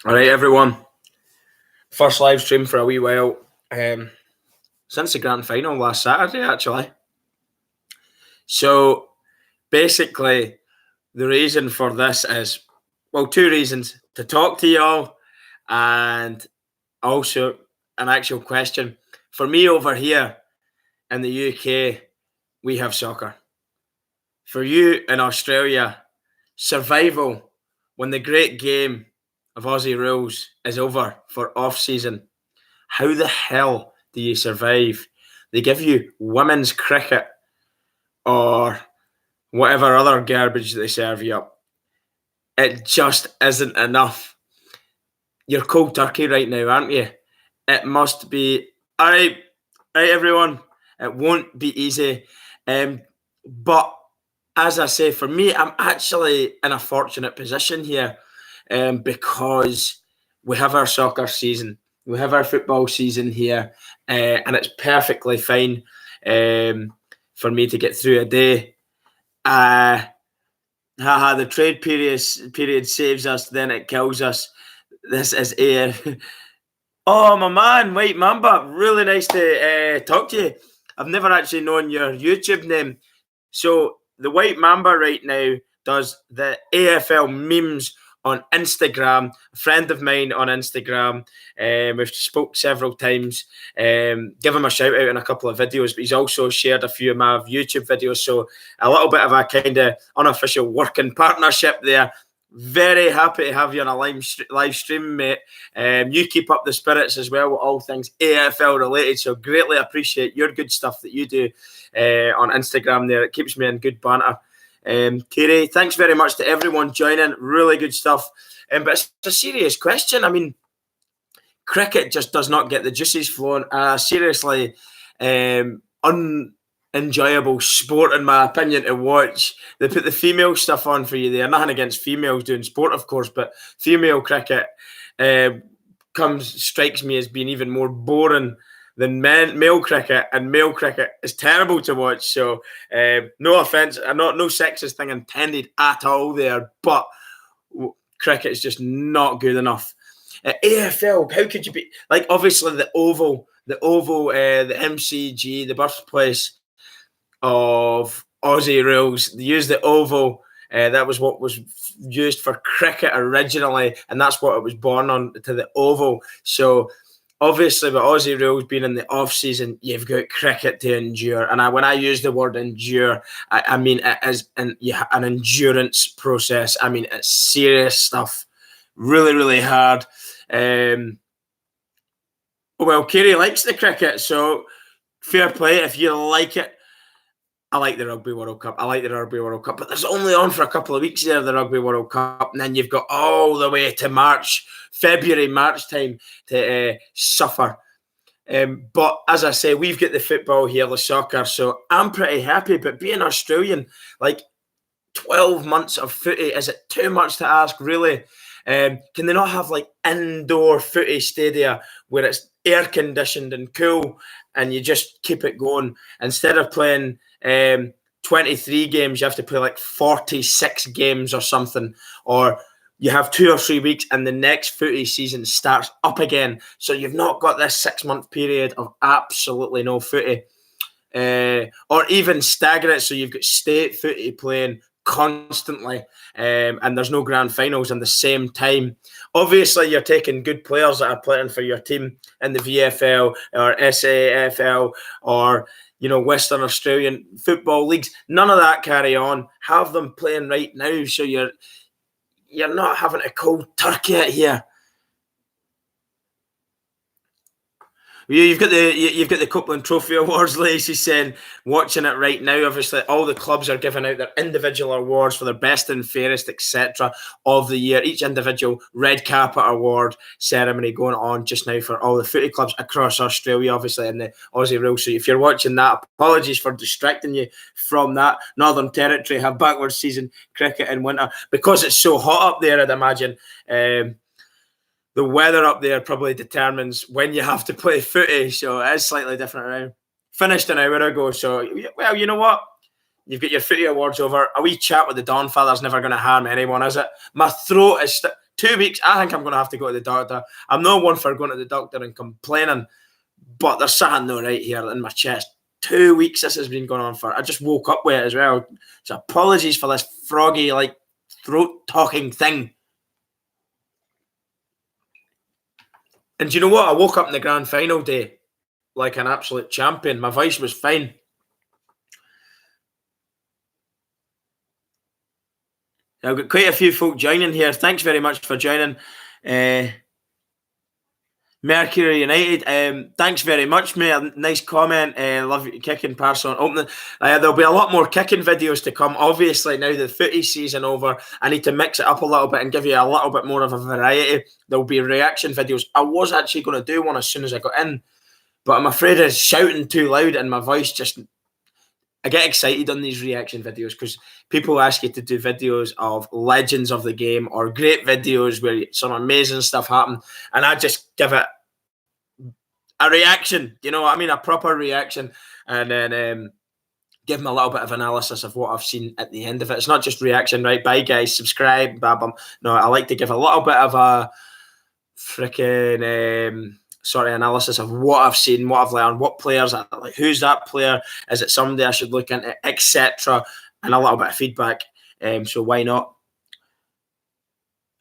All right, everyone. First live stream for a wee while since the grand final last Saturday, actually. So basically, the reason for this is, well, two reasons: to talk to y'all, and also an actual question. For me over here in the UK, we have soccer. For you in Australia, survival when the great game of Aussie rules is over for off season. How the hell do you survive? They give you women's cricket or whatever other garbage they serve you up. It just isn't enough. You're cold turkey right now, aren't you? It must be. All right, everyone. It won't be easy. But as I say, for me, I'm actually in a fortunate position here because we have our soccer season. We have our football season here, and it's perfectly fine for me to get through a day. The trade period saves us, then it kills us. This is AF. Oh, my man, White Mamba. Really nice to talk to you. I've never actually known your YouTube name. So the White Mamba right now does the AFL memes on Instagram. A friend of mine on Instagram. We've spoke several times. Give him a shout out in a couple of videos, but he's also shared a few of my YouTube videos. So a little bit of a kind of unofficial working partnership there. Very happy to have you on a live stream, mate. You keep up the spirits as well with all things AFL related. So greatly appreciate your good stuff that you do on Instagram there. It keeps me in good banter. Kiri, thanks very much to everyone joining. Really good stuff. But it's a serious question. I mean, cricket just does not get the juices flowing. Seriously, unenjoyable sport in my opinion to watch. They put the female stuff on for you there. Nothing against females doing sport, of course, but female cricket strikes me as being even more boring than male cricket, and male cricket is terrible to watch. So no offense, no sexist thing intended at all there, but cricket is just not good enough. AFL, how could you be like? Obviously, the oval, the MCG, the birthplace of Aussie rules. They used the oval. That was what was used for cricket originally, and that's what it was born on, to the oval. So obviously, with Aussie rules being in the off season, you've got cricket to endure. And when I use the word endure, I mean it is an endurance process. I mean it's serious stuff, really, really hard. Well, Kerry likes the cricket, so fair play if you like it. I like the Rugby World Cup. But there's only on for a couple of weeks there, the Rugby World Cup, and then you've got all the way to February, March time to suffer. But as I say, we've got the football here, the soccer, so I'm pretty happy. But being Australian, like 12 months of footy, is it too much to ask, really? Can they not have like indoor footy stadia where it's air conditioned and cool and you just keep it going instead of playing 23 games? You have to play like 46 games or something, or you have 2 or 3 weeks and the next footy season starts up again, so you've not got this 6-month period of absolutely no footy, or even stagger it so you've got state footy playing constantly, and there's no grand finals in the same time. Obviously, you're taking good players that are playing for your team in the VFL or SAFL or Western Australian football leagues. None of that carry on. Have them playing right now, so you're not having a cold turkey out here. You've got the Copeland Trophy Awards, Lacey's saying, watching it right now. Obviously, all the clubs are giving out their individual awards for their best and fairest, etc. of the year. Each individual red carpet award ceremony going on just now for all the footy clubs across Australia, obviously, in the Aussie rules. So if you're watching that, apologies for distracting you from that. Northern Territory have backwards season cricket in winter because it's so hot up there, I'd imagine. The weather up there probably determines when you have to play footy, so it is slightly different around. Finished an hour ago, so, well, you know what? You've got your footy awards over. A wee chat with the Dawn Father's never going to harm anyone, is it? My throat is... 2 weeks, I think I'm going to have to go to the doctor. I'm not one for going to the doctor and complaining, but there's something not right here in my chest. 2 weeks this has been going on for. I just woke up with it as well. So apologies for this froggy, like, throat talking thing. And do you know what? I woke up in the grand final day like an absolute champion. My voice was fine. I've got quite a few folk joining here. Thanks very much for joining. Mercury United, thanks very much, mate. Nice comment. Love you kicking, pass on opening. There'll be a lot more kicking videos to come. Obviously, now the footy season over, I need to mix it up a little bit and give you a little bit more of a variety. There'll be reaction videos. I was actually going to do one as soon as I got in, but I'm afraid it's shouting too loud and my voice just... I get excited on these reaction videos because people ask you to do videos of legends of the game or great videos where some amazing stuff happened, and I just give it a reaction, you know what I mean, a proper reaction, and then give them a little bit of analysis of what I've seen at the end of it. It's not just reaction, right? Bye guys, subscribe, blah, blah. No, I like to give a little bit of a freaking analysis of what I've seen, what I've learned, what players, like who's that player, is it somebody I should look into, etc., and a little bit of feedback. So why not?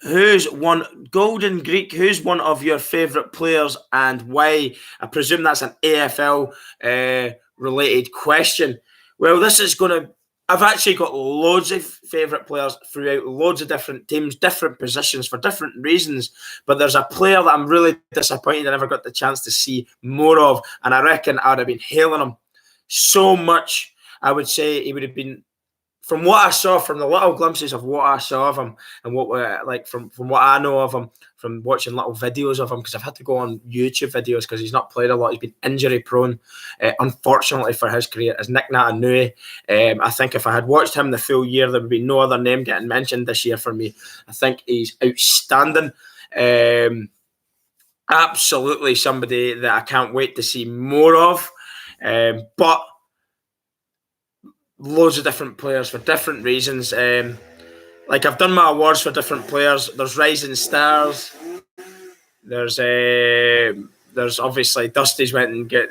Who's one Golden Greek? Who's one of your favourite players and why? I presume that's an AFL related question. Well, this is going to... I've actually got loads of favourite players throughout loads of different teams, different positions for different reasons. But there's a player that I'm really disappointed I never got the chance to see more of. And I reckon I'd have been hailing him so much. I would say he would have been, from what I saw, from the little glimpses of what I saw of him and what, like, from what I know of him, from watching little videos of him, because I've had to go on YouTube videos because he's not played a lot. He's been injury prone, unfortunately for his career, is Nick Natanui. I think if I had watched him the full year, there would be no other name getting mentioned this year for me. I think he's outstanding. Absolutely somebody that I can't wait to see more of. But loads of different players for different reasons. Like, I've done my awards for different players. There's rising stars. There's obviously Dusty's went and get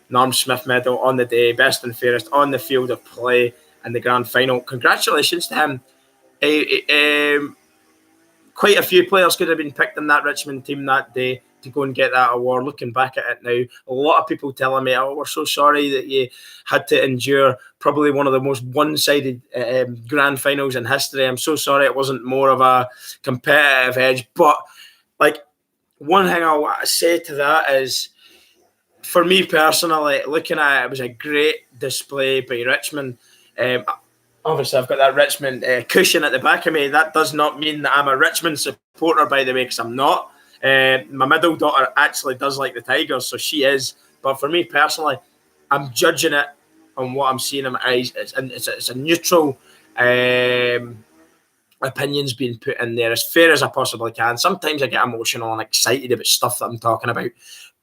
Norm Smith medal on the day, best and fairest on the field of play in the grand final. Congratulations to him. Quite a few players could have been picked in that Richmond team that day to go and get that award. Looking back at it now, a lot of people telling me, oh, we're so sorry that you had to endure probably one of the most one-sided grand finals in history. I'm so sorry it wasn't more of a competitive edge. But, like, one thing I want to say to that is, for me personally, looking at it, it was a great display by Richmond. Obviously, I've got that Richmond cushion at the back of me. That does not mean that I'm a Richmond supporter, by the way, because I'm not. My middle daughter actually does like the Tigers, so she is. But for me personally, I'm judging it on what I'm seeing in my eyes. It's a neutral opinions being put in there as fair as I possibly can. Sometimes I get emotional and excited about stuff that I'm talking about.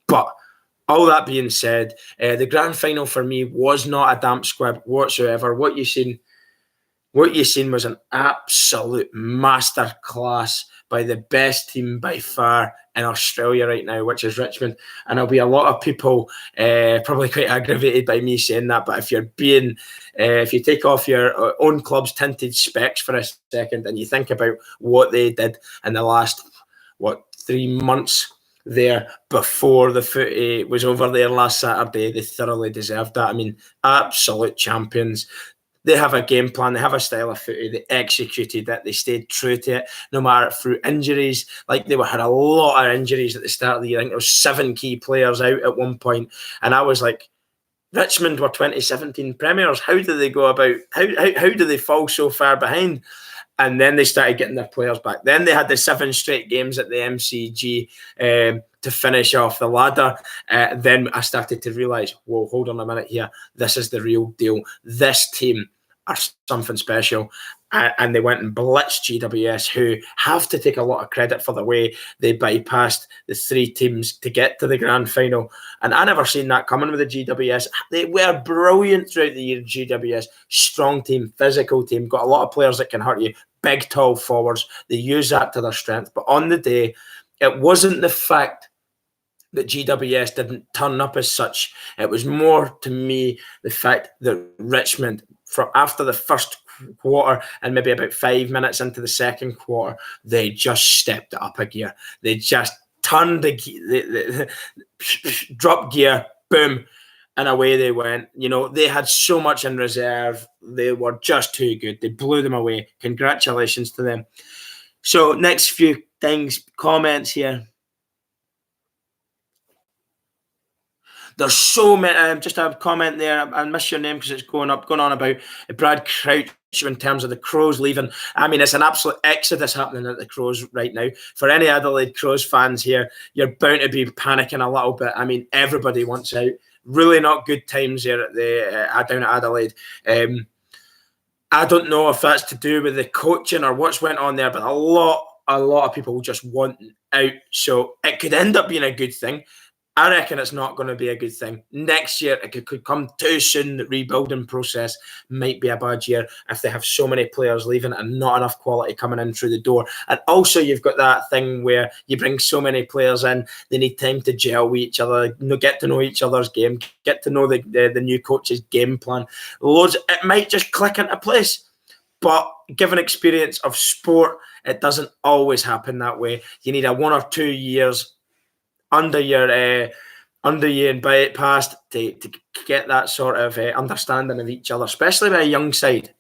But all that being said, the grand final for me was not a damp squib whatsoever. What you seen was an absolute masterclass by the best team by far in Australia right now, which is Richmond. And there'll be a lot of people probably quite aggravated by me saying that. But if you take off your own club's tinted specs for a second and you think about what they did in the last, 3 months there before the footy was over there last Saturday, they thoroughly deserved that. I mean, absolute champions. They have a game plan. They have a style of footy. They executed it. They stayed true to it, no matter through injuries. Like, they had a lot of injuries at the start of the year. I think there was 7 key players out at one point, and I was like, Richmond were 2017 premiers. How do they go about? How do they fall so far behind? And then they started getting their players back. Then they had the 7 straight games at the MCG to finish off the ladder. Then I started to realise, whoa, hold on a minute here. This is the real deal. This team are something special. And they went and blitzed GWS, who have to take a lot of credit for the way they bypassed the 3 teams to get to the grand final. And I never seen that coming with the GWS. They were brilliant throughout the year, GWS. Strong team, physical team, got a lot of players that can hurt you. big, tall forwards. They use that to their strength. But on the day, it wasn't the fact that GWS didn't turn up as such. It was more, to me, the fact that Richmond, after the first quarter and maybe about 5 minutes into the second quarter, they just stepped it up a gear. They just turned the drop gear, boom, and away they went. You know, they had so much in reserve. They were just too good. They blew them away. Congratulations to them. So next few things, comments here. There's so many. Just a comment there. I miss your name because it's going on about Brad Crouch in terms of the Crows leaving. I mean, it's an absolute exodus happening at the Crows right now. For any Adelaide Crows fans here, you're bound to be panicking a little bit. I mean, everybody wants out. Really not good times here at the down at Adelaide. I don't know if that's to do with the coaching or what's went on there, but a lot of people just want out. So it could end up being a good thing. I reckon it's not going to be a good thing. Next year, it could come too soon. The rebuilding process might be a bad year if they have so many players leaving and not enough quality coming in through the door. And also, you've got that thing where you bring so many players in, they need time to gel with each other, get to know each other's game, get to know the new coach's game plan. It might just click into place. But given experience of sport, it doesn't always happen that way. You need a 1 or 2 years under you and by it past to get that sort of understanding of each other, especially by a young side.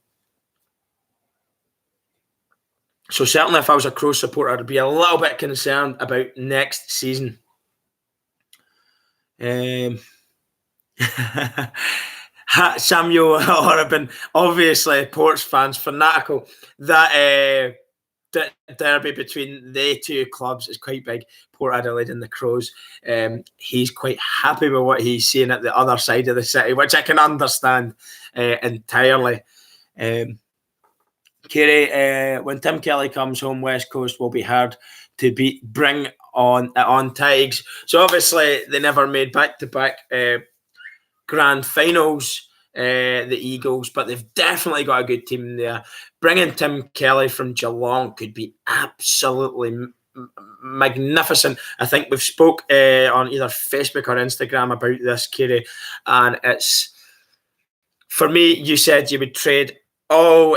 So certainly if I was a Crows supporter, I'd be a little bit concerned about next season. Samuel Horribin, obviously Ports fans, fanatical. That derby between the two clubs is quite big. Port Adelaide and the Crows. He's quite happy with what he's seeing at the other side of the city, which I can understand entirely. Kerry, when Tim Kelly comes home, West Coast will be hard to beat. Bring on Tigers. So obviously they never made back-to-back grand finals, the Eagles, but they've definitely got a good team there. Bringing Tim Kelly from Geelong could be absolutely magnificent. I think we've spoke on either Facebook or Instagram about this, Kerry, and it's, for me, you said you would trade all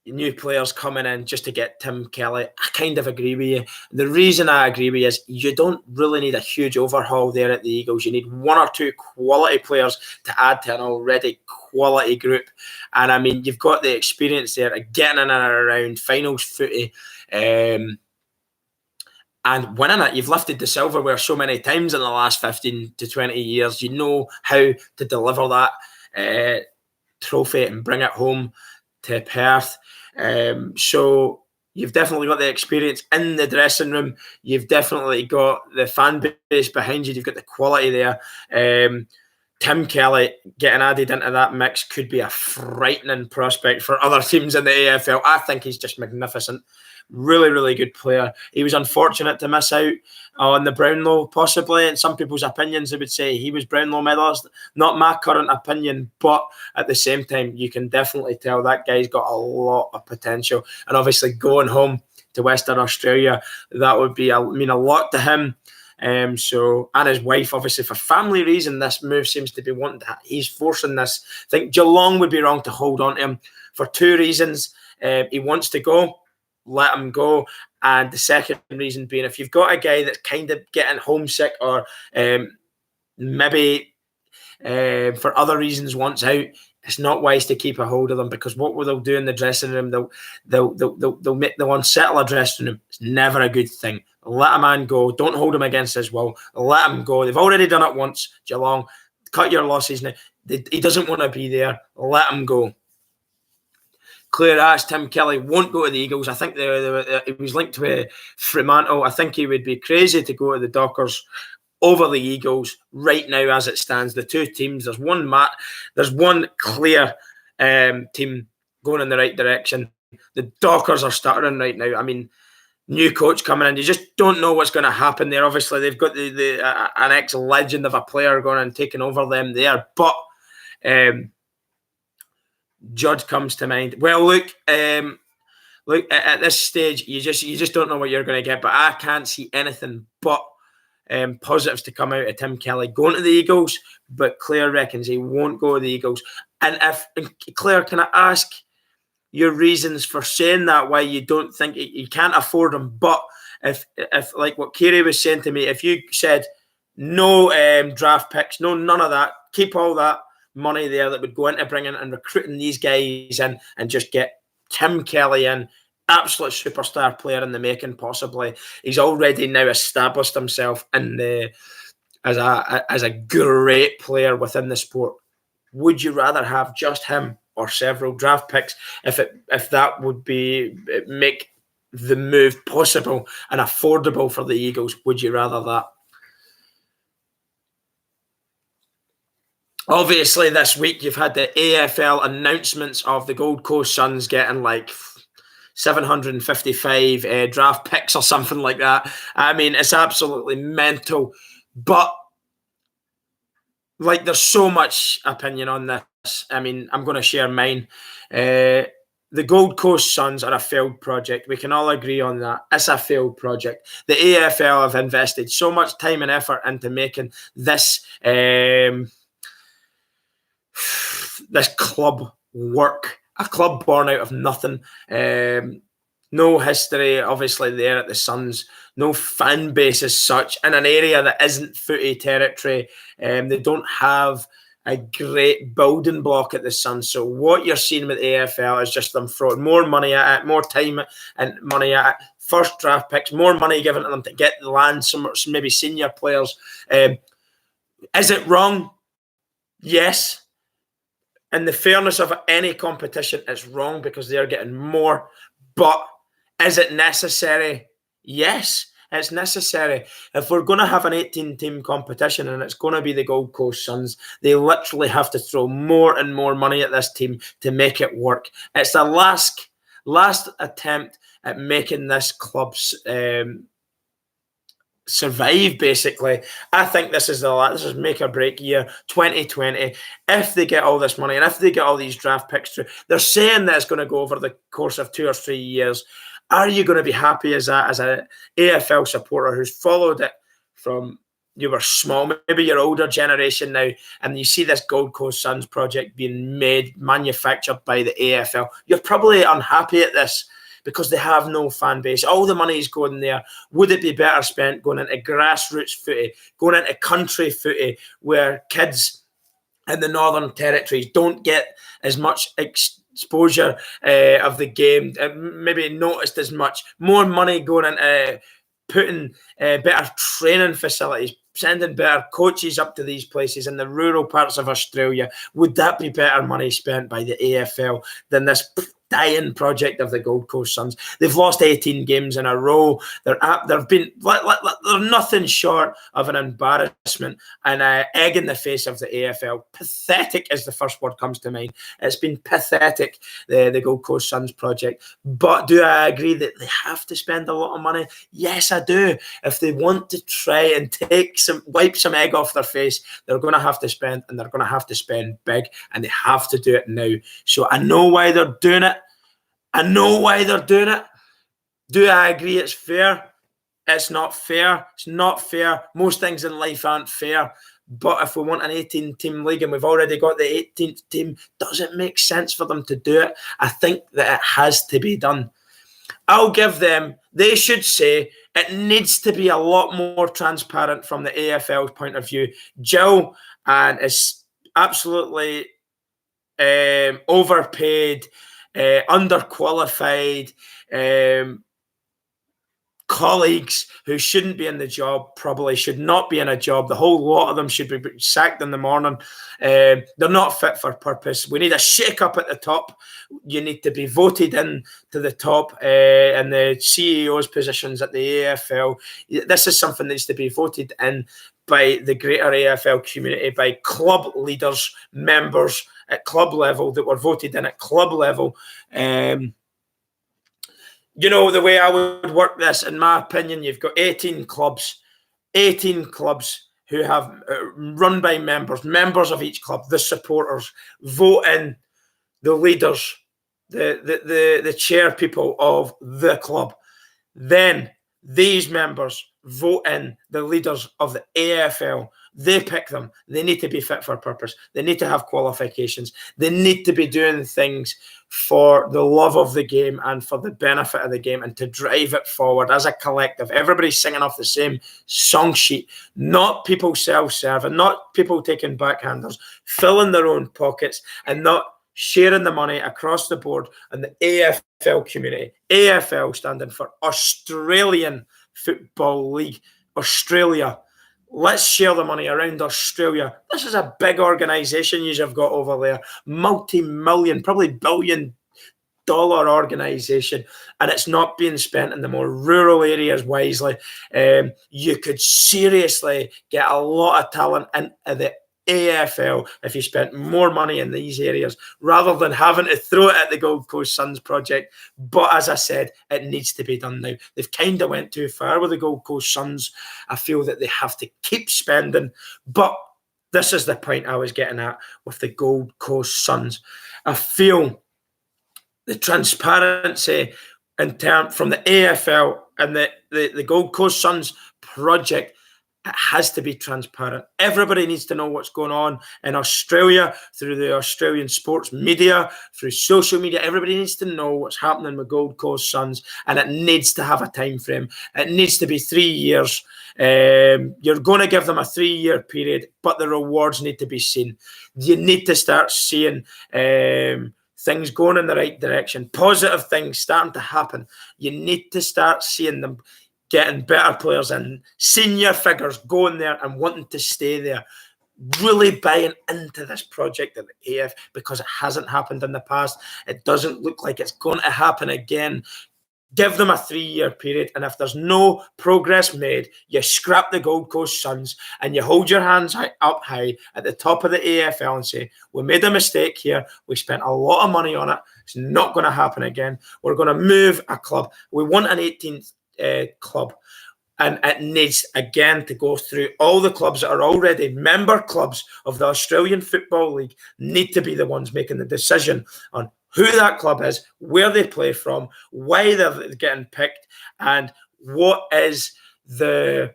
new players coming in just to get Tim Kelly. I kind of agree with you. The reason I agree with you is you don't really need a huge overhaul there at the Eagles. You need 1 or 2 quality players to add to an already quality group. And I mean, you've got the experience there of getting in and around finals footy and winning it. You've lifted the silverware so many times in the last 15 to 20 years. You know how to deliver that trophy and bring it home to Perth. So you've definitely got the experience in the dressing room. You've definitely got the fan base behind you. You've got the quality there. Tim Kelly getting added into that mix could be a frightening prospect for other teams in the AFL. I think he's just magnificent. Really, really good player. He was unfortunate to miss out on the Brownlow, possibly. In some people's opinions, they would say he was Brownlow medalist. Not my current opinion, but at the same time, you can definitely tell that guy's got a lot of potential. And obviously, going home to Western Australia, that would mean a lot to him. And his wife, obviously, for family reason, this move seems to be wanting to. He's forcing this. I think Geelong would be wrong to hold on to him for 2 reasons. He wants to go. Let him go. And the second reason being, if you've got a guy that's kind of getting homesick or maybe for other reasons wants out, it's not wise to keep a hold of them, because what will they'll do in the dressing room, they'll unsettle a dressing room. It's never a good thing. Let a man go. Don't hold him against his will. Let him go. They've already done it once, Geelong. Cut your losses now. He doesn't want to be there. Let him go. Clear as Tim Kelly won't go to the Eagles. I think he was linked to Fremantle. I think he would be crazy to go to the Dockers over the Eagles right now as it stands. The two teams, there's one clear team going in the right direction. The Dockers are stuttering right now. I mean, new coach coming in, you just don't know what's going to happen there. Obviously, they've got an ex-legend of a player going and taking over them there, but Judd comes to mind. Well, look, look, at this stage, you just don't know what you're going to get. But I can't see anything but positives to come out of Tim Kelly going to the Eagles. But Claire reckons he won't go to the Eagles. And Claire, can I ask your reasons for saying that? Why you don't think you can't afford him? But if like what Kerry was saying to me, if you said no draft picks, no none of that, keep all that money there that would go into bringing and recruiting these guys in and just get Tim Kelly in, absolute superstar player in the making, possibly. He's already now established himself in as a great player within the sport. Would you rather have just him or several draft picks if that would make the move possible and affordable for the Eagles? Would you rather that? Obviously, this week you've had the AFL announcements of the Gold Coast Suns getting like 755 draft picks or something like that. I mean, it's absolutely mental. But like, there's so much opinion on this. I mean, I'm going to share mine. The Gold Coast Suns are a failed project. We can all agree on that. It's a failed project. The AFL have invested so much time and effort into making this this club work. A club born out of nothing. No history, obviously, there at the Suns. No fan base as such. In an area that isn't footy territory. They don't have a great building block at the Suns. So what you're seeing with AFL is just them throwing more money at it, more time and money at it. First draft picks, more money given to them to get the land, some maybe senior players. Is it wrong? Yes. In the fairness of any competition, it's wrong because they're getting more. But is it necessary? Yes, it's necessary. If we're going to have an 18-team competition and it's going to be the Gold Coast Suns, they literally have to throw more and more money at this team to make it work. It's the last attempt at making this club survive, basically. I think this is make or break year 2020. If they get all this money and if they get all these draft picks through, they're saying that it's going to go over the course of 2 or 3 years. Are you going to be happy as an AFL supporter who's followed it from you were small, maybe your older generation now, and you see this Gold Coast Suns project being manufactured by the AFL? You're probably unhappy at this, because they have no fan base. All the money is going there. Would it be better spent going into grassroots footy, going into country footy, where kids in the Northern Territories don't get as much exposure of the game, maybe noticed as much? More money going into putting better training facilities, sending better coaches up to these places in the rural parts of Australia. Would that be better money spent by the AFL than this dying project of the Gold Coast Suns? They've lost 18 games in a row. They're nothing short of an embarrassment and an egg in the face of the AFL. Pathetic is the first word comes to mind. It's been pathetic, the Gold Coast Suns project. But do I agree that they have to spend a lot of money? Yes, I do. If they want to try and wipe some egg off their face, they're going to have to spend, and they're going to have to spend big, and they have to do it now. So I know why they're doing it. Do I agree it's fair? It's not fair. It's not fair. Most things in life aren't fair. But if we want an 18-team league and we've already got the 18th team, does it make sense for them to do it? I think that it has to be done. I'll give them, they should say it needs to be a lot more transparent from the AFL's point of view. Jill is absolutely overpaid, underqualified, colleagues who shouldn't be in the job, probably should not be in a job. The whole lot of them should be sacked in the morning. They're not fit for purpose. We need a shake-up at the top. You need to be voted in to the top and the CEO's positions at the AFL. This is something that needs to be voted in by the greater AFL community, by club leaders, members at club level that were voted in at club level. You know, the way I would work this, in my opinion, you've got 18 clubs who have run by members of each club, the supporters, vote in the leaders, the chair people of the club. Then these members vote in the leaders of the AFL. They pick them. They need to be fit for purpose. They need to have qualifications. They need to be doing things for the love of the game and for the benefit of the game and to drive it forward as a collective. Everybody's singing off the same song sheet, not people self-serving, not people taking backhanders, filling their own pockets and not sharing the money across the board and the AFL community. AFL standing for Australian Football League. Australia. Let's share the money around Australia. This is a big organisation you've got over there. Multi-million, probably billion-dollar organisation. And it's not being spent in the more rural areas wisely. You could seriously get a lot of talent into the AFL if you spent more money in these areas rather than having to throw it at the Gold Coast Suns project. But as I said, it needs to be done now. They've kind of went too far with the Gold Coast Suns. I feel that they have to keep spending. But this is the point I was getting at with the Gold Coast Suns. I feel the transparency in terms from the AFL and the Gold Coast Suns project, it has to be transparent. Everybody needs to know what's going on in Australia through the Australian sports media, through social media. Everybody needs to know what's happening with Gold Coast Suns, and it needs to have a time frame. It needs to be 3 years. You're going to give them a 3-year period, but the rewards need to be seen. You need to start seeing things going in the right direction, positive things starting to happen. You need to start seeing them getting better players and senior figures going there and wanting to stay there, really buying into this project at the AF because it hasn't happened in the past. It doesn't look like it's going to happen again. Give them a 3-year period, and if there's no progress made, you scrap the Gold Coast Suns and you hold your hands up high at the top of the AFL and say, we made a mistake here. We spent a lot of money on it. It's not going to happen again. We're going to move a club. We want an 18th club, and it needs again to go through all the clubs that are already member clubs of the Australian Football League. Need to be the ones making the decision on who that club is, where they play from, why they're getting picked, and what is the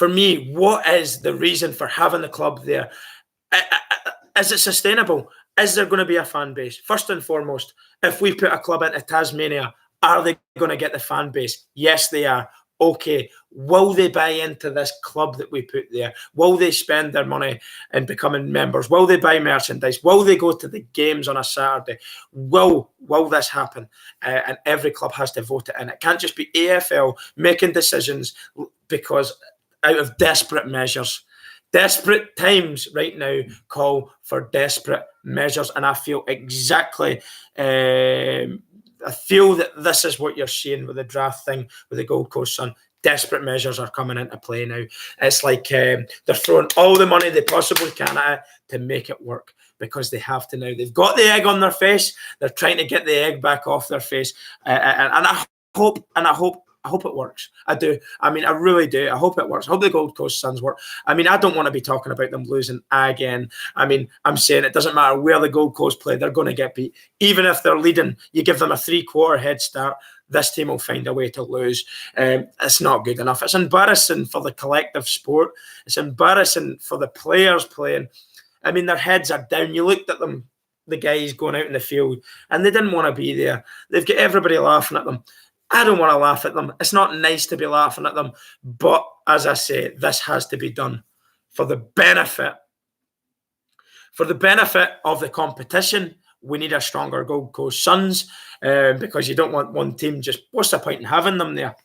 reason for having the club there. Is it sustainable? Is there going to be a fan base? First and foremost, if we put a club into Tasmania, are they going to get the fan base? Yes, they are. Okay, will they buy into this club that we put there? Will they spend their money in becoming members? Will they buy merchandise? Will they go to the games on a Saturday? Will this happen? And every club has to vote it in. It can't just be AFL making decisions because out of desperate measures. Desperate times right now call for desperate measures, and I feel exactly... I feel that this is what you're seeing with the draft thing with the Gold Coast Sun. Desperate measures are coming into play now. It's like they're throwing all the money they possibly can at it to make it work because they have to now. They've got the egg on their face. They're trying to get the egg back off their face. And I hope it works. I do. I mean, I really do. I hope it works. I hope the Gold Coast Suns work. I mean, I don't want to be talking about them losing again. I mean, I'm saying it doesn't matter where the Gold Coast play, they're going to get beat. Even if they're leading, you give them a 3-quarter head start, this team will find a way to lose. It's not good enough. It's embarrassing for the collective sport. It's embarrassing for the players playing. I mean, their heads are down. You looked at them, the guys going out in the field, and they didn't want to be there. They've got everybody laughing at them. I don't want to laugh at them. It's not nice to be laughing at them. But as I say, this has to be done for the benefit. For the benefit of the competition, we need a stronger Gold Coast Suns because you don't want one team just... What's the point in having them there?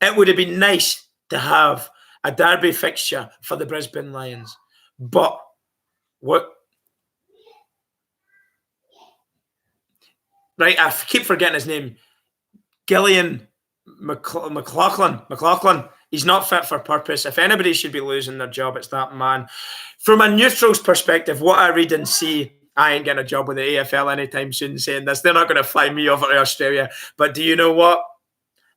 It would have been nice to have a derby fixture for the Brisbane Lions. But what... Right, I keep forgetting his name. Gillian McLaughlin, he's not fit for purpose. If anybody should be losing their job, it's that man. From a neutral's perspective, what I read and see, I ain't getting a job with the AFL anytime soon saying this. They're not going to fly me over to Australia. But do you know what?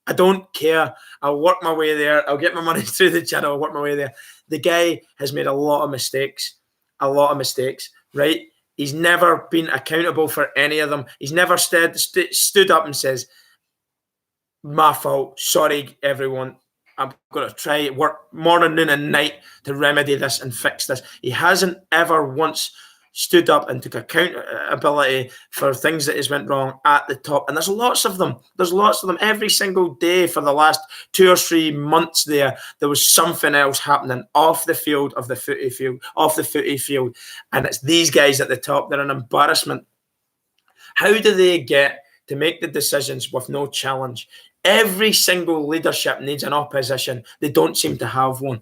I don't care. I'll work my way there. I'll get my money through the channel. I'll work my way there. The guy has made a lot of mistakes, right? He's never been accountable for any of them. He's never stood up and says, my fault, sorry everyone, I'm going to try work morning, noon and night to remedy this and fix this. He hasn't ever once stood up and took accountability for things that has went wrong at the top. And there's lots of them. There's lots of them every single day for the last 2 or 3 months there was something else happening off the field, off the footy field. And it's these guys at the top. They're an embarrassment. How do they get to make the decisions with no challenge? Every single leadership needs an opposition. They don't seem to have one.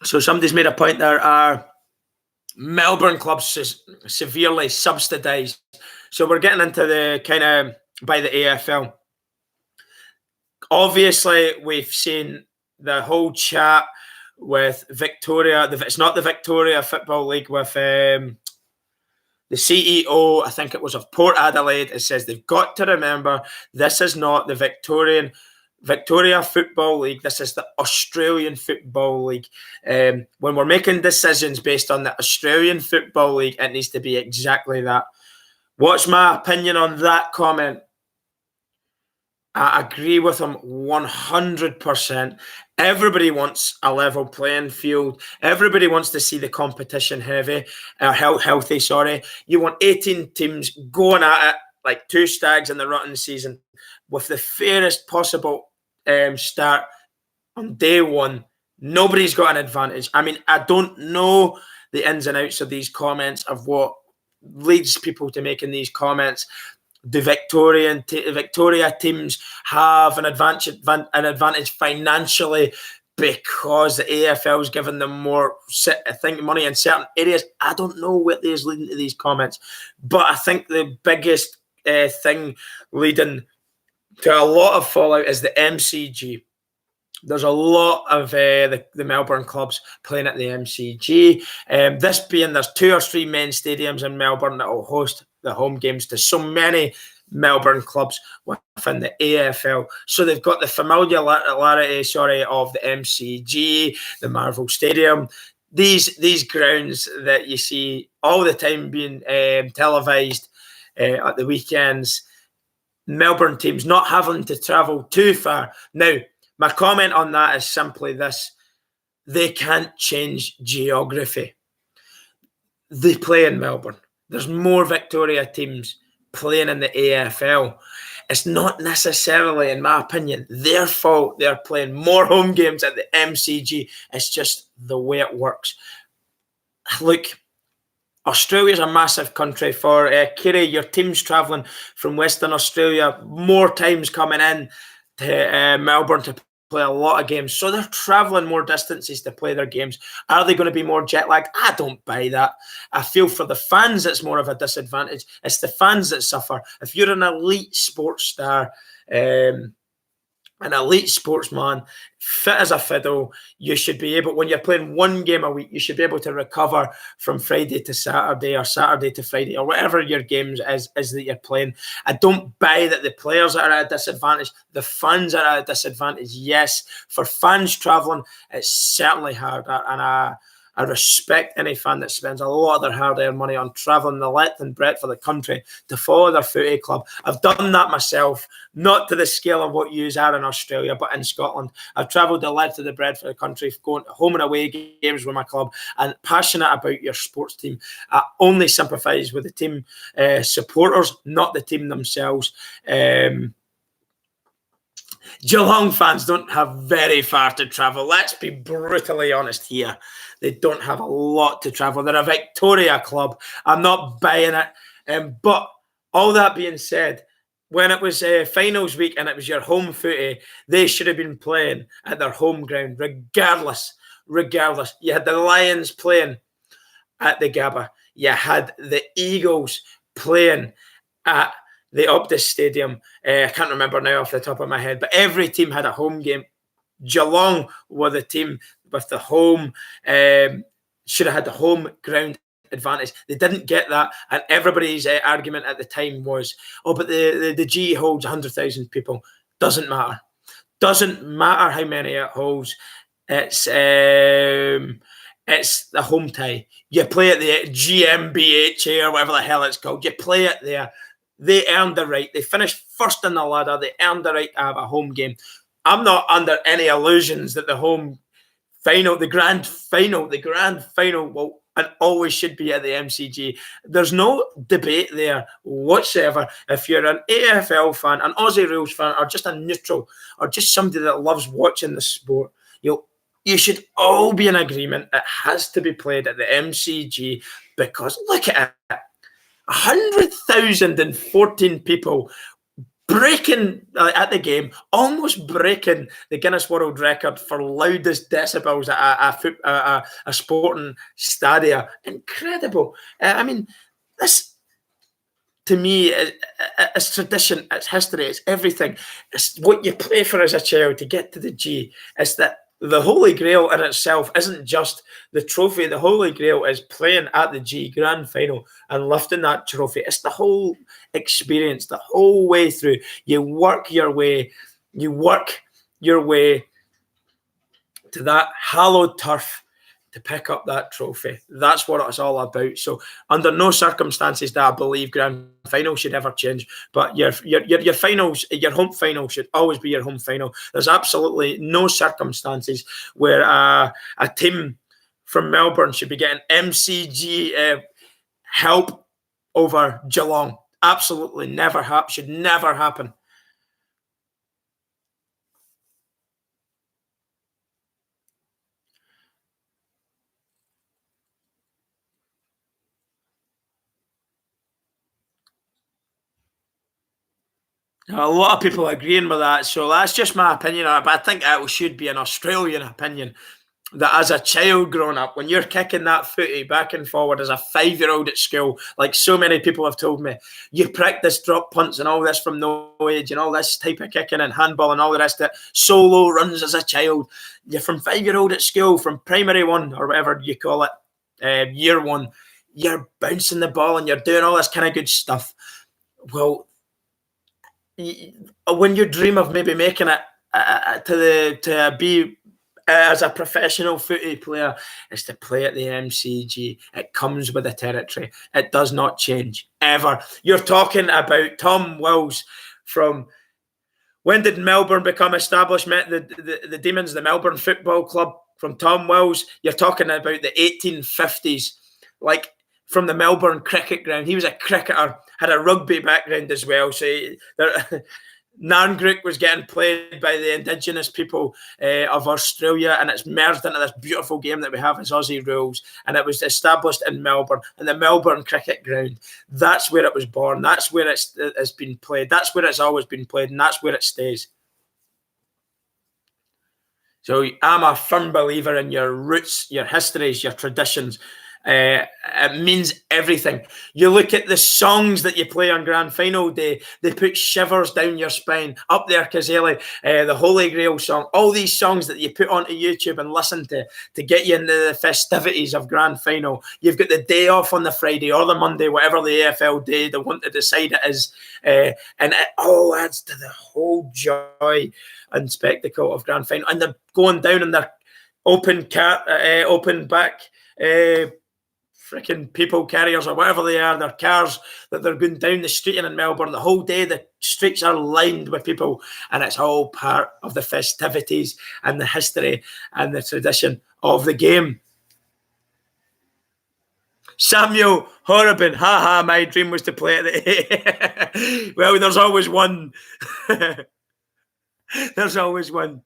So somebody's made a point there. Are Melbourne clubs severely subsidised? So we're getting into the kind of by the AFL. Obviously, we've seen the whole chat with Victoria. It's not the Victoria Football League with the CEO, I think it was of Port Adelaide. It says they've got to remember this is not the Victoria Football League. This is the Australian Football League. When we're making decisions based on the Australian Football League, it needs to be exactly that. What's my opinion on that comment? I agree with him 100%. Everybody wants a level playing field. Everybody wants to see the competition healthy. You want 18 teams going at it like two stags in the rutting season with the fairest possible start on day one. Nobody's got an advantage. I mean, I don't know the ins and outs of these comments, of what leads people to making these comments. The Victoria teams have an advantage financially because the AFL is giving them more, I think, money in certain areas. I don't know what is leading to these comments, but I think the biggest thing leading to a lot of fallout is the MCG. There's a lot of the Melbourne clubs playing at the MCG. This being, there's 2 or 3 main stadiums in Melbourne that will host the home games to so many Melbourne clubs within the AFL. So they've got the familiarity, of the MCG, the Marvel Stadium, these grounds that you see all the time being televised at the weekends. Melbourne teams not having to travel too far. Now, my comment on that is simply this: they can't change geography. They play in Melbourne. There's more Victoria teams playing in the AFL. It's not necessarily, in my opinion, their fault they're playing more home games at the MCG. It's just the way it works. Look, Australia's a massive country. For Kiri, your team's travelling from Western Australia more times coming in to Melbourne to play a lot of games. So they're travelling more distances to play their games. Are they going to be more jet lagged? I don't buy that. I feel for the fans it's more of a disadvantage. It's the fans that suffer. If you're an elite sports star, an elite sportsman, fit as a fiddle, you should be able, when you're playing one game a week, you should be able to recover from Friday to Saturday or Saturday to Friday or whatever your games is that you're playing. I don't buy that the players are at a disadvantage. The fans are at a disadvantage. Yes, for fans travelling, it's certainly harder, and I respect any fan that spends a lot of their hard-earned money on travelling the length and breadth of the country to follow their footy club. I've done that myself, not to the scale of what yous are in Australia, but in Scotland. I've travelled the length of the breadth of the country, going to home and away games with my club, and passionate about your sports team. I only sympathise with the team supporters, not the team themselves. Geelong fans don't have very far to travel. Let's be brutally honest here. They don't have a lot to travel. They're a Victoria club. I'm not buying it. But all that being said, when it was finals week and it was your home footy, they should have been playing at their home ground, regardless. You had the Lions playing at the Gabba. You had the Eagles playing at the Optus Stadium. I can't remember now off the top of my head, but every team had a home game. Geelong were the team with the home, should have had the home ground advantage. They didn't get that, and everybody's argument at the time was, oh, but the G holds 100,000 people. Doesn't matter. Doesn't matter how many it holds. It's the home tie. You play at the GmbH or whatever the hell it's called. You play it there. They earned the right. They finished first in the ladder. They earned the right to have a home game. I'm not under any illusions that the home final, the grand final will and always should be at the MCG. There's no debate there whatsoever. If you're an AFL fan, an Aussie Rules fan, or just a neutral, or just somebody that loves watching the sport, you should all be in agreement. It has to be played at the MCG because look at it. 100,014 people breaking at the game, almost breaking the Guinness World Record for loudest decibels at a sporting stadia. Incredible. I mean, this, to me, it's tradition, it's history, it's everything. It's what you play for as a child to get to the G. It's that the Holy Grail in itself isn't just the trophy. The Holy Grail is playing at the G Grand Final and lifting that trophy. It's the whole experience, the whole way through. You work your way to that hallowed turf to pick up that trophy. That's what it's all about. So under no circumstances do I believe grand final should ever change. But your finals, your home final should always be your home final. There's absolutely no circumstances where a team from Melbourne should be getting MCG help over Geelong. Absolutely never should never happen. A lot of people are agreeing with that, so that's just my opinion on it. But I think it should be an Australian opinion that as a child growing up, when you're kicking that footy back and forward as a 5-year-old at school, like so many people have told me, you practice drop punts and all this from no age and all this type of kicking and handball and all the rest of it, solo runs as a child. You're from 5-year-old at school, from primary one or whatever you call it, year one, you're bouncing the ball and you're doing all this kind of good stuff. Well, when you dream of maybe making it to be as a professional footy player, is to play at the MCG. It comes with the territory. It does not change ever. You're talking about Tom Wills from when did Melbourne become established? The Demons, the Melbourne Football Club, from Tom Wills. You're talking about the 1850s, like from the Melbourne cricket ground. He was a cricketer, had a rugby background as well. So Narngroup was getting played by the indigenous people of Australia, and it's merged into this beautiful game that we have as Aussie Rules, and it was established in Melbourne, in the Melbourne cricket ground. That's where it was born. That's where it's been played. That's where it's always been played, and that's where it stays. So I'm a firm believer in your roots, your histories, your traditions. It means everything. You look at the songs that you play on Grand Final Day, they put shivers down your spine. Up there, Kazeli, the Holy Grail song, all these songs that you put onto YouTube and listen to get you into the festivities of Grand Final. You've got the day off on the Friday or the Monday, whatever the AFL day they want to decide it is, and it all adds to the whole joy and spectacle of Grand Final. And they're going down in their open back freaking people carriers or whatever they are, their cars that they're going down the street in Melbourne. The whole day, the streets are lined with people, and it's all part of the festivities and the history and the tradition of the game. Samuel Horrobin, haha, my dream was to play at the... Well, there's always one. There's always one.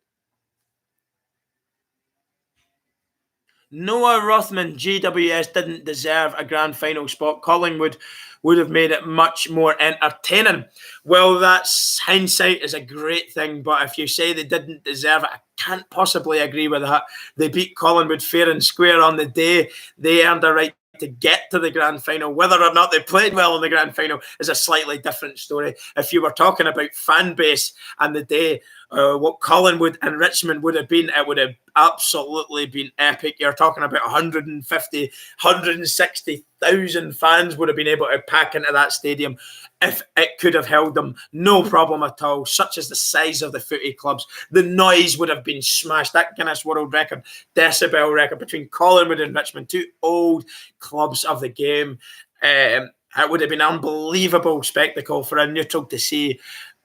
Noah Rothman, GWS, didn't deserve a grand final spot. Collingwood would have made it much more entertaining. Well, that's hindsight is a great thing, but if you say they didn't deserve it, I can't possibly agree with that. They beat Collingwood fair and square on the day. They earned a right to get to the grand final. Whether or not they played well in the grand final is a slightly different story. If you were talking about fan base and the day what Collingwood and Richmond would have been, it would have absolutely been epic. You're talking about 150, 160,000 fans would have been able to pack into that stadium if it could have held them. No problem at all. Such as the size of the footy clubs. The noise would have been smashed. That Guinness World Record, decibel record between Collingwood and Richmond, two old clubs of the game. It would have been an unbelievable spectacle for a neutral to see.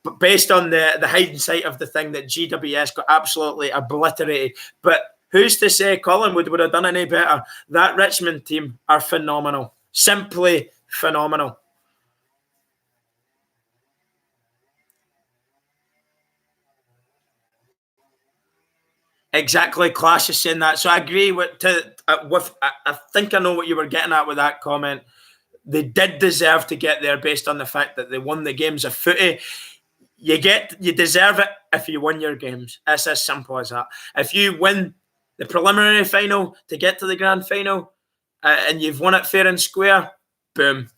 But based on the hindsight of the thing, that GWS got absolutely obliterated. But who's to say Collingwood would have done any better? That Richmond team are phenomenal. Simply phenomenal. Exactly, Clash is saying that. So I agree with I think I know what you were getting at with that comment. They did deserve to get there based on the fact that they won the games of footy. You deserve it if you win your games. It's as simple as that. If you win the preliminary final to get to the grand final, and you've won it fair and square, boom.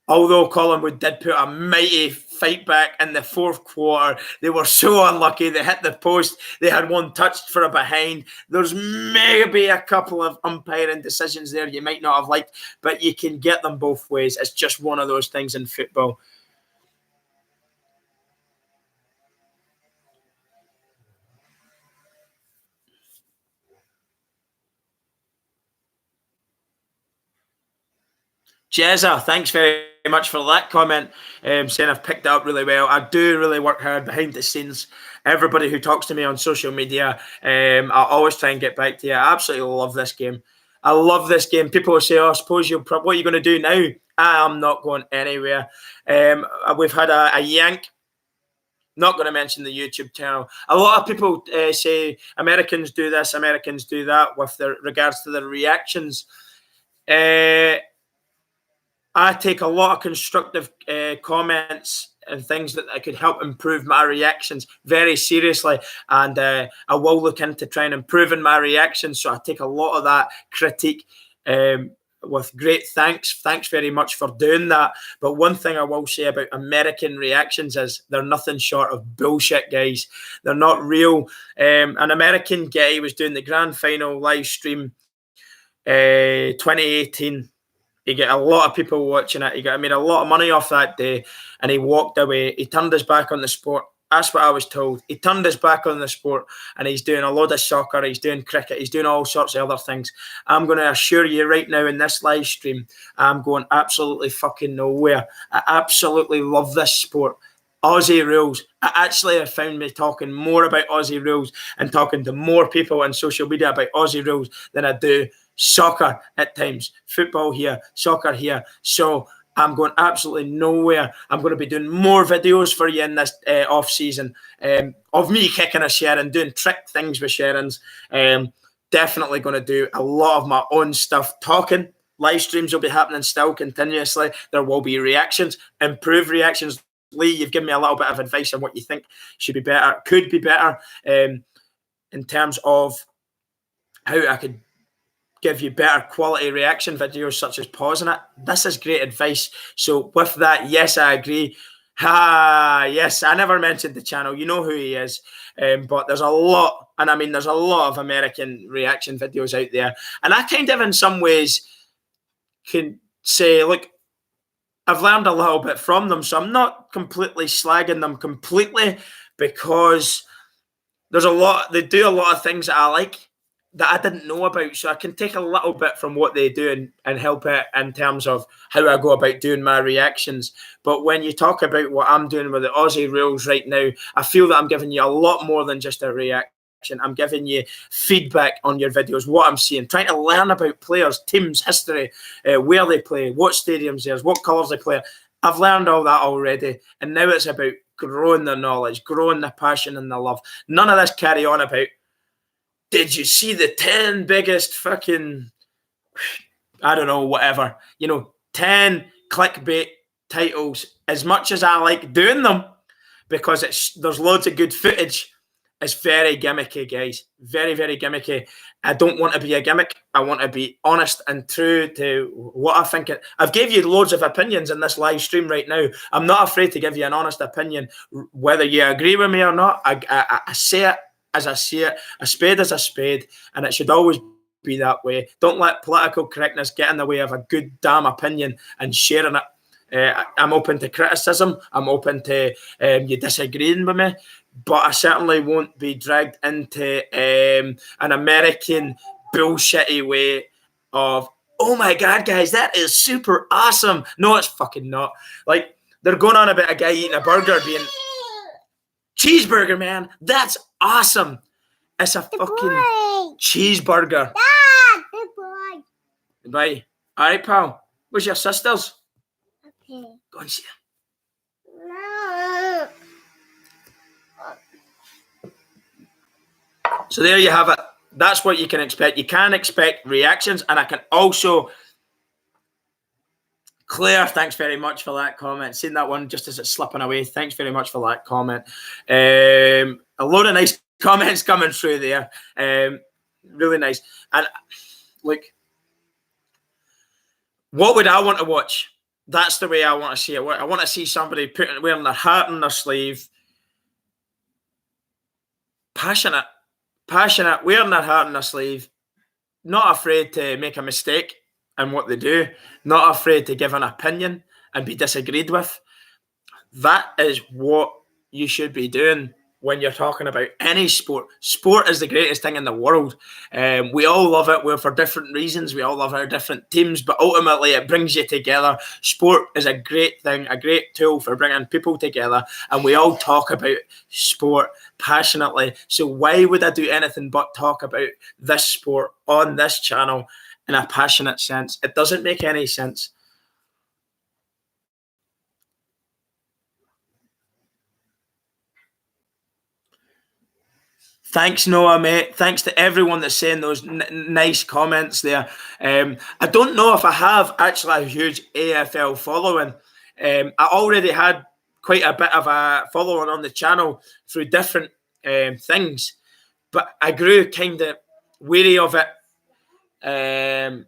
Although Collingwood did put a mighty fight back in the fourth quarter, they were so unlucky. They hit the post. They had one touched for a behind. There's maybe a couple of umpiring decisions there you might not have liked, but you can get them both ways. It's just one of those things in football. Jezza, thanks very much for that comment, saying I've picked it up really well. I do really work hard behind the scenes. Everybody who talks to me on social media, I always try and get back to you. I absolutely love this game. I love this game. People will say, "Oh, I suppose what are you going to do now?" I'm not going anywhere. We've had a yank. Not going to mention the YouTube channel. A lot of people say Americans do this, Americans do that with their regards to their reactions. I take a lot of constructive comments and things that could help improve my reactions very seriously, and I will look into trying improving my reactions. So I take a lot of that critique with great thanks. Thanks very much for doing that. But one thing I will say about American reactions is they're nothing short of bullshit, guys. They're not real. An American guy was doing the grand final live stream 2018. He got a lot of people watching it. He made a lot of money off that day, and he walked away. He turned his back on the sport. That's what I was told. He turned his back on the sport, and he's doing a load of soccer. He's doing cricket. He's doing all sorts of other things. I'm going to assure you right now in this live stream, I'm going absolutely fucking nowhere. I absolutely love this sport. Aussie rules. I actually have found me talking more about Aussie rules and talking to more people on social media about Aussie rules than I do soccer at times. Football here, soccer here. So I'm going absolutely nowhere. I'm going to be doing more videos for you in this off season of me kicking a Sharon, doing trick things with Sharons. Definitely going to do a lot of my own stuff, talking. Live streams will be happening still continuously. There will be reactions, improved reactions. Lee, you've given me a little bit of advice on what you think should be better, could be better, in terms of how I could give you better quality reaction videos, such as pausing it. This is great advice. So with that, yes, I agree. Yes, I never mentioned the channel. You know who he is. But there's a lot, and I mean, there's a lot of American reaction videos out there. And I kind of, in some ways, can say, look, I've learned a little bit from them. So I'm not completely slagging them completely, because there's a lot, they do a lot of things that I like that I didn't know about. So I can take a little bit from what they do and help it in terms of how I go about doing my reactions. But when you talk about what I'm doing with the Aussie rules right now, I feel that I'm giving you a lot more than just a reaction. I'm giving you feedback on your videos, what I'm seeing, trying to learn about players, teams, history, where they play, what stadiums there's, what colours they play. I've learned all that already, and now it's about growing the knowledge, growing the passion and the love. None of this carry on about, did you see the 10 biggest fucking, I don't know, whatever, 10 clickbait titles. As much as I like doing them, because there's loads of good footage, It's very gimmicky, guys. Very, very gimmicky. I don't want to be a gimmick. I want to be honest and true to what I think. I've gave you loads of opinions in this live stream right now. I'm not afraid to give you an honest opinion, whether you agree with me or not. I say it as I see it. A spade is a spade, and it should always be that way. Don't let political correctness get in the way of a good damn opinion and sharing it. I'm open to criticism. I'm open to you disagreeing with me, but I certainly won't be dragged into an American bullshitty way of, oh my God, guys, that is super awesome. No, it's fucking not. Like, they're going on about a guy eating a burger being, cheeseburger, man, that's awesome. It's a fucking cheeseburger. Dad, good boy. Bye. All right, pal. Where's your sisters? Okay. Go and see them. No. So there you have it. That's what you can expect. You can expect reactions, and I can also... Claire, thanks very much for that comment. Seen that one just as it's slipping away. Thanks very much for that comment. A load of nice comments coming through there. Really nice. And look, what would I want to watch? That's the way I want to see it. I want to see somebody wearing their heart on their sleeve. Passionate, wearing their heart on their sleeve. Not afraid to make a mistake in what they do. Not afraid to give an opinion and be disagreed with. That is what you should be doing when you're talking about any sport. Sport is the greatest thing in the world. We all love it. We're for different reasons. We all love our different teams, but ultimately it brings you together. Sport is a great thing, a great tool for bringing people together, and we all talk about sport passionately. So why would I do anything but talk about this sport on this channel in a passionate sense? It doesn't make any sense. Thanks, Noah, mate. Thanks to everyone that's saying those nice comments there. I don't know if I have actually a huge AFL following. I already had quite a bit of a following on the channel through different things, but I grew kind of weary of it. And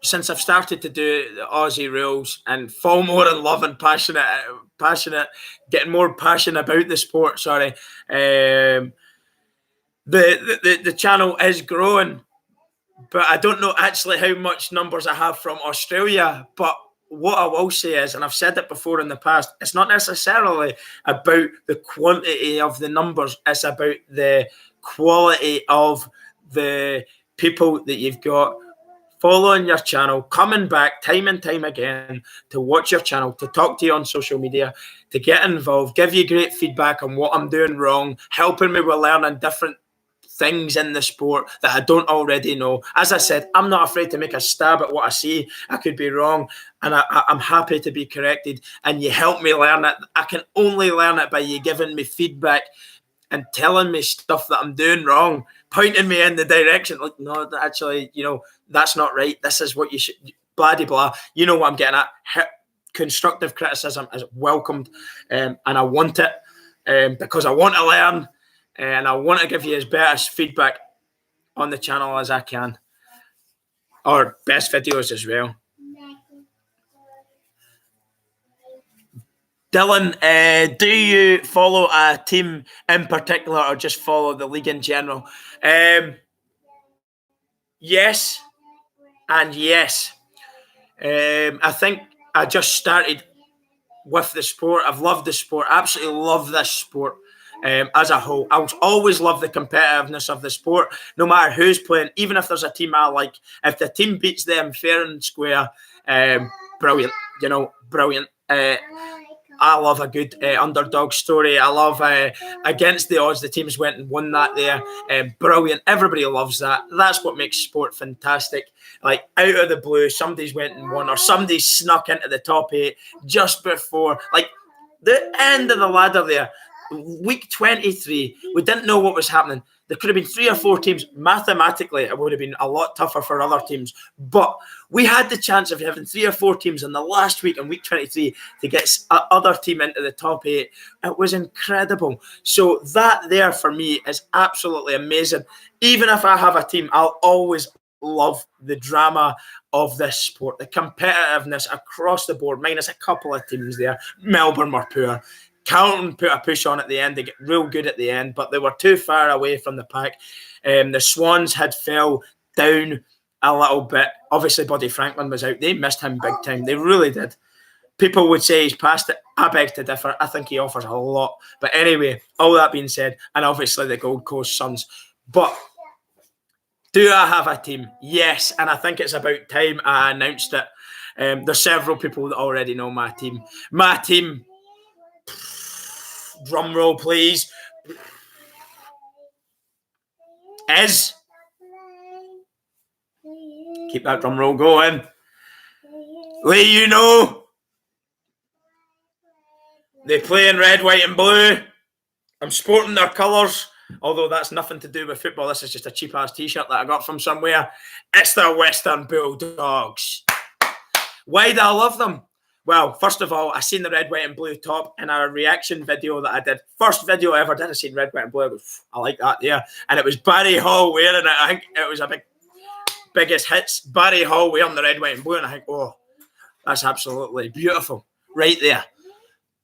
since I've started to do the Aussie rules and fall more in love and passionate, getting more passionate about the sport, the channel is growing, but I don't know actually how much numbers I have from Australia. But what I will say is, and I've said it before in the past, it's not necessarily about the quantity of the numbers, it's about the quality of the people that you've got following your channel, coming back time and time again to watch your channel, to talk to you on social media, to get involved, give you great feedback on what I'm doing wrong, helping me with learning different things in the sport that I don't already know. As I said, I'm not afraid to make a stab at what I see. I could be wrong, and I'm happy to be corrected, and you help me learn it. I can only learn it by you giving me feedback and telling me stuff that I'm doing wrong, pointing me in the direction. Like, no, actually, that's not right. This is what you should, blah, blah, blah. You know what I'm getting at. Constructive criticism is welcomed, and I want it because I want to learn, and I want to give you as best feedback on the channel as I can, or best videos as well. Dylan, do you follow a team in particular or just follow the league in general? Yes and yes. I think I just started with the sport. I've loved the sport. Absolutely love this sport as a whole. I always love the competitiveness of the sport, no matter who's playing. Even if there's a team I like, if the team beats them fair and square, brilliant. Brilliant. I love a good underdog story. I love against the odds, the teams went and won that there. Brilliant. Everybody loves that. That's what makes sport fantastic. Like, out of the blue, somebody's went and won, or somebody's snuck into the top 8 just before, like, the end of the ladder there. week 23, we didn't know what was happening. There could have been 3 or 4 teams. Mathematically, it would have been a lot tougher for other teams. But we had the chance of having 3 or 4 teams in the last week, in week 23, to get other team into the top 8. It was incredible. So that there for me is absolutely amazing. Even if I have a team, I'll always love the drama of this sport, the competitiveness across the board, minus a couple of teams there. Melbourne were poor. Carlton put a push on at the end. They get real good at the end, but they were too far away from the pack. The Swans had fell down a little bit. Obviously, Buddy Franklin was out. They missed him big time. They really did. People would say he's past it. I beg to differ. I think he offers a lot. But anyway, all that being said, and obviously the Gold Coast Suns. But do I have a team? Yes, and I think it's about time I announced it. There's several people that already know my team. My team, drum roll please, is, keep that drum roll going, Lee, you know, they play in red, white and blue. I'm sporting their colours, although that's nothing to do with football. This is just a cheap-ass T-shirt that I got from somewhere. It's the Western Bulldogs. Why do I love them? Well, first of all, I seen the red, white and blue top in a reaction video that I did. First video I ever did, I seen red, white and blue. I like that, yeah. And it was Barry Hall wearing it. I think it was a biggest hits. Barry Hall wearing the red, white and blue. And I think, oh, that's absolutely beautiful right there.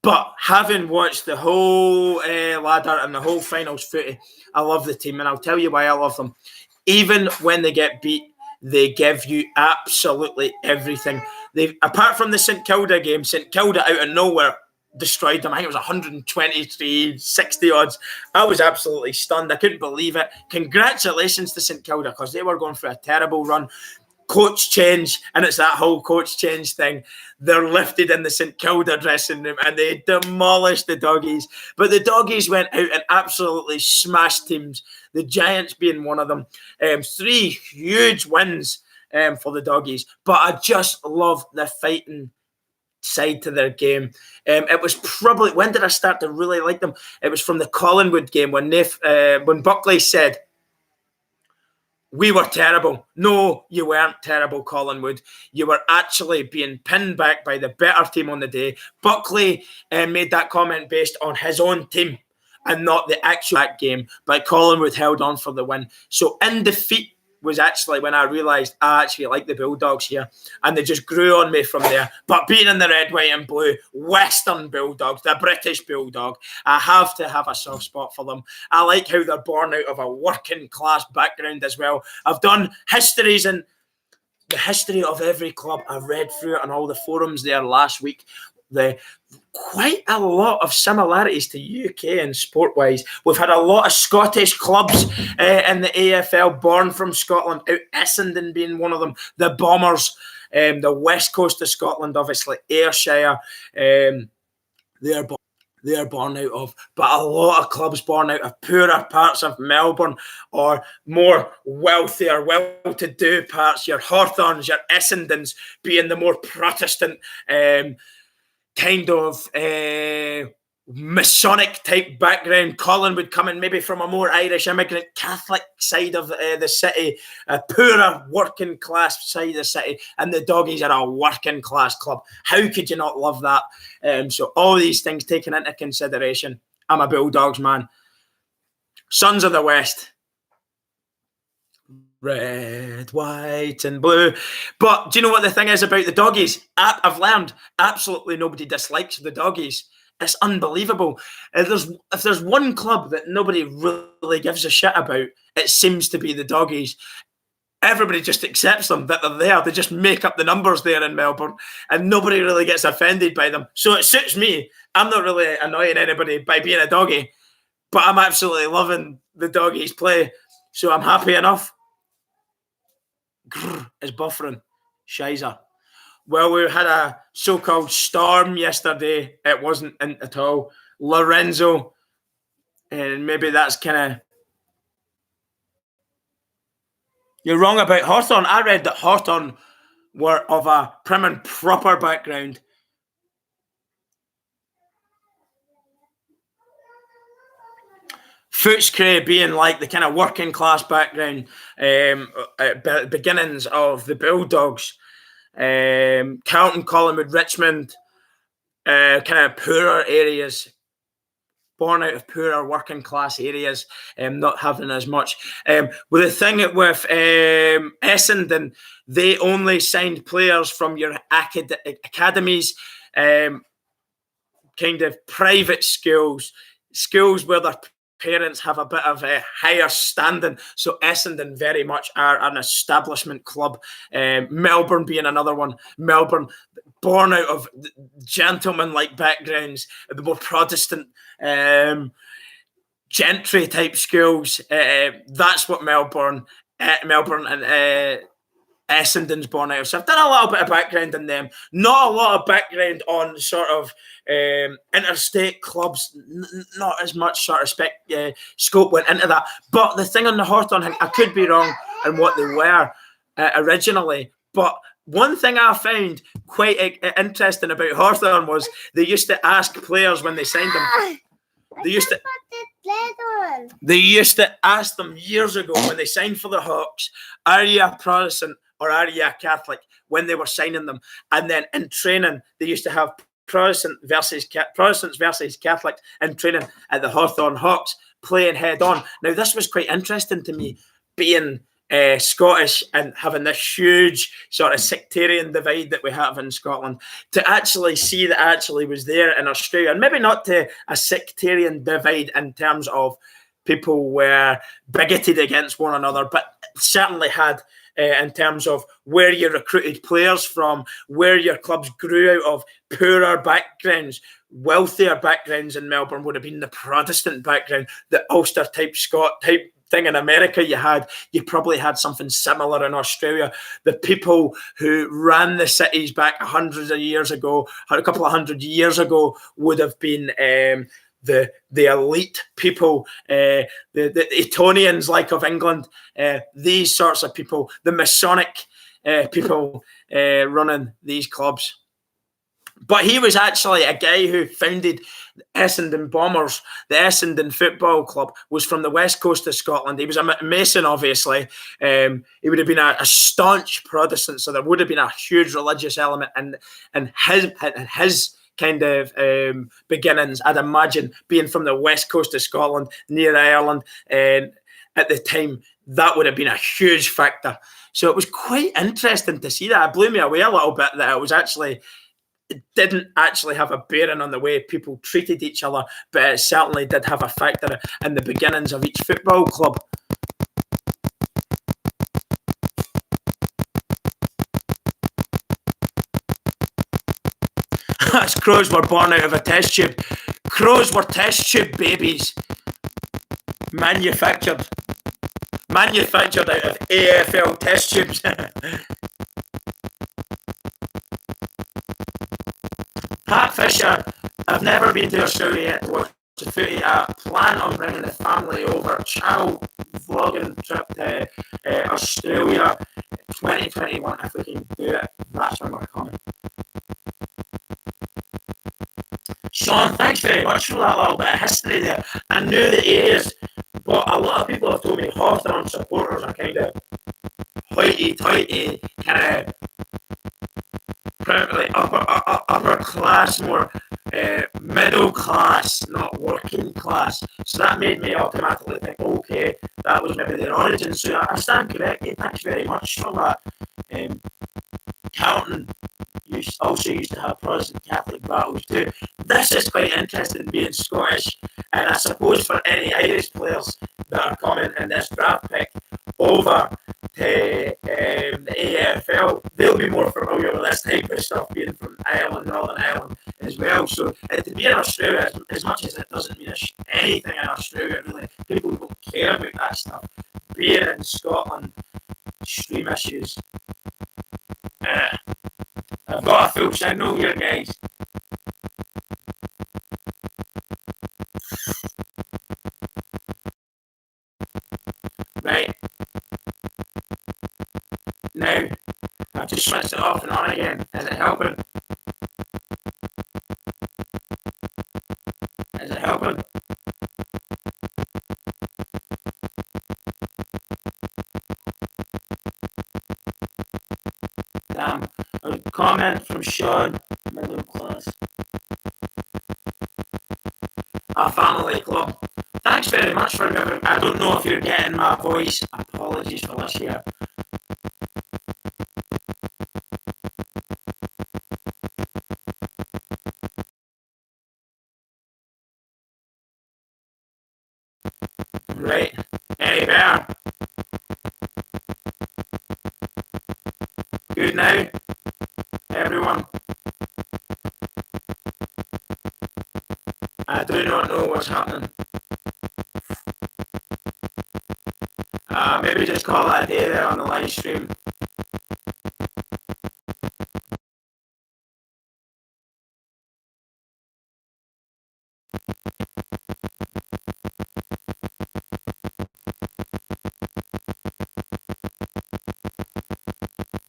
But having watched the whole ladder and the whole finals footy, I love the team. And I'll tell you why I love them. Even when they get beat, they give you absolutely everything. Apart from the St Kilda game, St Kilda out of nowhere destroyed them. I think it was 123, 60 odds. I was absolutely stunned. I couldn't believe it. Congratulations to St Kilda, because they were going for a terrible run. Coach change, and it's that whole coach change thing. They're lifted in the St Kilda dressing room and they demolished the Doggies. But the Doggies went out and absolutely smashed teams, the Giants being one of them. 3 huge wins for the Doggies. But I just love the fighting side to their game. It was probably, when did I start to really like them? It was from the Collingwood game when Buckley said, "We were terrible." No, you weren't terrible, Collingwood. You were actually being pinned back by the better team on the day. Buckley made that comment based on his own team and not the actual game, but Collingwood held on for the win. So in defeat was actually when I realised I actually like the Bulldogs here, and they just grew on me from there. But being in the red, white and blue, Western Bulldogs, the British Bulldog, I have to have a soft spot for them. I like how they're born out of a working class background as well. I've done histories and the history of every club. I read through it on all the forums there last week. Quite a lot of similarities to UK and sport-wise. We've had a lot of Scottish clubs in the AFL born from Scotland, out Essendon being one of them, the Bombers, the west coast of Scotland, obviously, Ayrshire, they're born out of, but a lot of clubs born out of poorer parts of Melbourne or more wealthier, well-to-do parts, your Hawthorns, your Essendons being the more Protestant kind of Masonic type background. Collingwood coming maybe from a more Irish immigrant Catholic side of the city, a poorer working class side of the city, and the Doggies are a working class club. How could you not love that? So all these things taken into consideration, I'm a Bulldogs man. Sons of the West. Red, white and blue. But do you know what the thing is about the Doggies? I've learned absolutely nobody dislikes the Doggies. It's unbelievable. If there's one club that nobody really gives a shit about, it seems to be the Doggies. Everybody just accepts them, that they're there. They just make up the numbers there in Melbourne, and nobody really gets offended by them. So it suits me. I'm not really annoying anybody by being a Doggie, but I'm absolutely loving the Doggies play. So I'm happy enough. Grrr, it's buffering. Shizer. Well, we had a so-called storm yesterday. It wasn't in at all. Lorenzo, and maybe that's kind of... You're wrong about Hawthorn. I read that Hawthorn were of a prim and proper background. Footscray being like the kind of working class background, beginnings of the Bulldogs. Carlton, Collingwood, Richmond, kind of poorer areas, born out of poorer working class areas, not having as much. With the thing with Essendon, they only signed players from your academies, kind of private schools where their parents have a bit of a higher standing. So Essendon very much are an establishment club. Melbourne being another one. Melbourne, born out of gentleman-like backgrounds, the more Protestant gentry type schools. That's what Melbourne and Essendon's born out of. So I've done a little bit of background on them. Not a lot of background on sort of interstate clubs. Not as much sort of scope went into that. But the thing on the Hawthorn thing, I could be wrong on what they were originally. But one thing I found quite interesting about Hawthorn was they used to ask players when they signed them. They used to ask them years ago when they signed for the Hawks, are you a Protestant or are you a Catholic, when they were signing them? And then in training, they used to have Protestants versus Catholics in training at the Hawthorn Hawks, playing head on. Now, this was quite interesting to me, being Scottish and having this huge sort of sectarian divide that we have in Scotland, to actually see that actually was there in Australia, and maybe not to a sectarian divide in terms of people were bigoted against one another, but certainly had in terms of where you recruited players from, where your clubs grew out of. Poorer backgrounds, wealthier backgrounds in Melbourne would have been the Protestant background, the Ulster type Scot type thing in America you probably had something similar in Australia. The people who ran the cities back hundreds of years ago, a couple of hundred years ago, would have been the elite people, the Etonians like of England, these sorts of people, the Masonic people running these clubs. But he was actually a guy who founded Essendon Bombers. The Essendon Football Club was from the west coast of Scotland. He was a Mason, obviously. He would have been a staunch Protestant, so there would have been a huge religious element in his kind of beginnings, I'd imagine, being from the west coast of Scotland, near Ireland, at the time. That would have been a huge factor. So it was quite interesting to see that. It blew me away a little bit that it didn't actually have a bearing on the way people treated each other, but it certainly did have a factor in the beginnings of each football club. As crows were born out of a test tube. Crows were test tube babies. Manufactured out of AFL test tubes. Pat Fisher, I've never been to Australia yet to watch the footy. I plan on bringing the family over. Channel vlogging trip to Australia 2021. If we can do it, that's when we're coming. Sean, thanks very much for that little bit of history there. I knew the areas, but a lot of people have told me Hawthorn supporters are kind of hoity-toity, kind of probably upper class, more middle class, not working class. So that made me automatically think, okay, that was maybe their origin. So I stand corrected. Thanks very much for that. Carlton also used to have Protestant Catholic battles too. This is quite interesting, being Scottish, and I suppose for any Irish players that are coming in this draft pick over to the AFL, they'll be more familiar with this type of stuff, being from Ireland, Northern Ireland as well. So to be in Australia, as much as it doesn't mean anything in Australia, really, people don't care about that stuff. Being in Scotland, extreme issues. I've got a full signal here, guys. Right. Now, I've just switched it off and on again. Is it helping? Is it helping? Damn. A comment from Sean, middle class. Our family club. Thanks very much for giving. I don't know if you're getting my voice. Apologies for this here. Right. Any better? Good now, everyone. I do not know what's happening. Maybe just call that a day there on the live stream.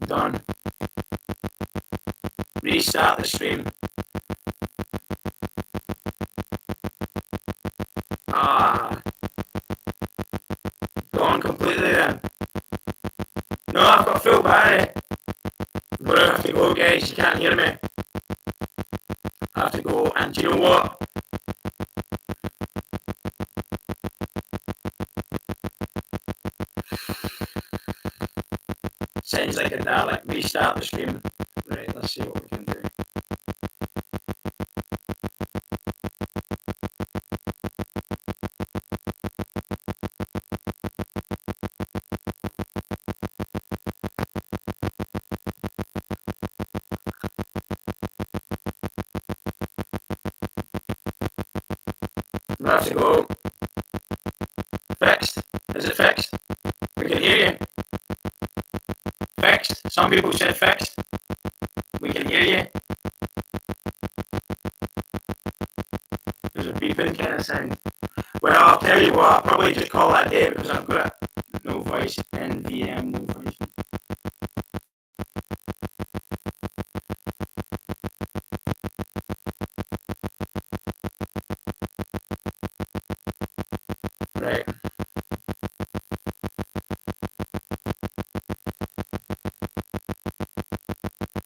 Done. Restart the stream. Gone completely then. No, I've got full battery. I'm gonna have to go, guys. You can't hear me. I have to go, and do you know what? Sounds like a Dalek. Restart the stream. Right, let's see what we can do. We have to go. Fixed? Is it fixed? We can hear you. Fixed? Some people said fixed. We can hear you. There's a beeping kind of sound. Well, I'll tell you what, I'll probably just call that a day because I've got no voice. NVM, no voice. Right.